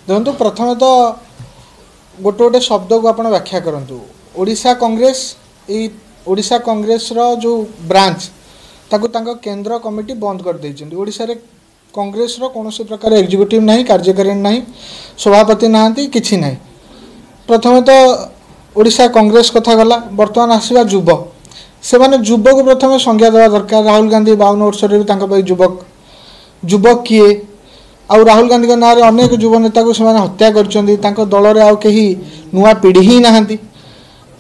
देखो प्रथम तो गोटे गोटे शब्द को आप व्याख्या करूँ। ओडिशा कांग्रेस ओडिशा कांग्रेस रो जो ब्रांच ताकू केंद्र कमिटी बंद कर देइछन्ती। ओडिशा रे कांग्रेस रो कोनोसी प्रकार एग्जीक्यूटिव नहीं, कार्यकारी नहीं, सभापति नांती, किछि नहीं। प्रथम तो ओडिशा कांग्रेस कथा गला। वर्तमान आसवा युवक से माने युवक प्रथम संज्ञा देवा दरकार। राहुल गांधी 52 वर्ष रे युवक किए आउ राहुल गांधी ना अनेक युव नेता को सेमाने हत्या करछन्ती। तांको दल रे आउ केही नुआ पीढ़ी ही नाहंती।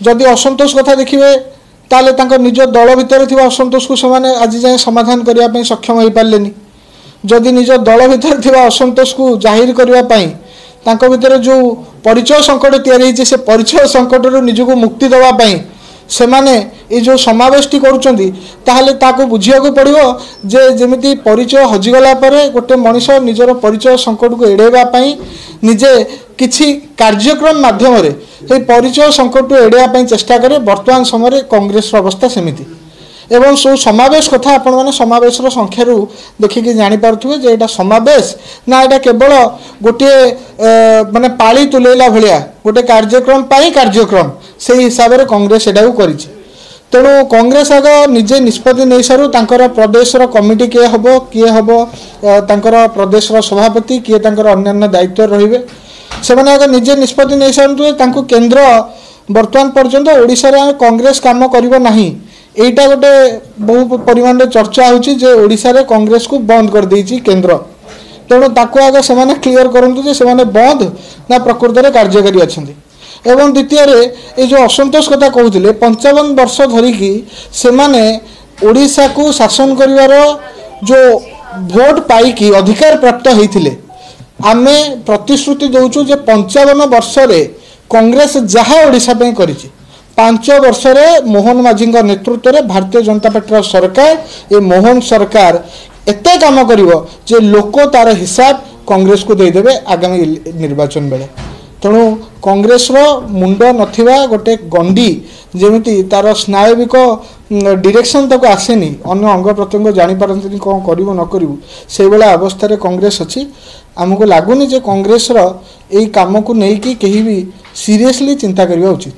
जदि असंतोष कथा देखिए ताले तांको निज दल भितर थिबा असंतोष को सेमाने आज जाए समाधान करिया पई सक्षम होई पारलेनी। जदि निज दल भितर थिबा असंतोष को जाहिर करिया पई तांको भितर जो परिचय संकट तैयारी होइছে से परिचय संकट रु निजको मुक्ति देवा पई सेमाने ये जो समावेशटी करुचंती ताहले ताको बुझिया को पड़िबो जे जेमिति परिचय हजिगला परे गोटे मनुष्य निजर परिचय संकट को एड़ेबा पई निजे किछि कार्यक्रम माध्यम रे ए परिचय संकट को एड़ेबा पई चेष्टा करे। वर्तमान समय रे कांग्रेस अवस्था सेमिति एवं सो समावेश कथा आपण माने समावेश रो संख्या रु देखिके जानि पारुथुबे जे एटा समावेश ना एटा केवल गोटे माने पाळी तुलेला भलिया गोटे कार्यक्रम पाई कार्यक्रम से हिसाब रे कांग्रेस एटा को करिछि। तेणु कांग्रेस आग निजे निष्पत्ति नहीं सारू तांकर प्रदेश रो कमिटी किए हबो तांकर प्रदेश रो सभापति किए तांकर अन्य दायित्व रहिबे से माने आग निजे निष्पत्ति नहीं सारू तांको केंद्र वर्तमान पर्यंत ओडिसा रे कांग्रेस काम करिवो नाही। एटा गोटे बहु परिमाण चर्चा होची जे ओडिसा रे कांग्रेस को बंद कर देइछि केंद्र। तेणु ताको आगे से क्लियर करंतु जे से बंद ना प्रकृत रे कार्यकारी अछंती। एवं द्वितीय रे ये जो असंतोष कथा कहते 55 वर्ष धरिकी से माने ओडिशा को शासन करिवार जो भोट पाई अधिकार प्राप्त होइथिले आमे प्रतिश्रुति दउछु जे 55 वर्ष रे कांग्रेस जहाँ ओडिशा पे करिछि 5 वर्ष रे मोहन माझी नेतृत्व रे भारतीय जनता पार्टी सरकार ये मोहन सरकार एते काम करिवो जे लोक तार हिसाब कांग्रेस को दे देबे आगामी निर्वाचन बेले। तेणु कांग्रेस रो मुंड नथिबा गोटे गंडी जेमिति तार स्नायविक डायरेक्शन तक आसेनी अन्य अंग प्रत्यंग जानि पारंतनी कोन करिवो न करिवो से बेला अवस्था रे कांग्रेस अछि। हमको लागुनी जे कांग्रेस रो एई काम को नेकी केही भी सीरियसली चिंता करिवा उचित।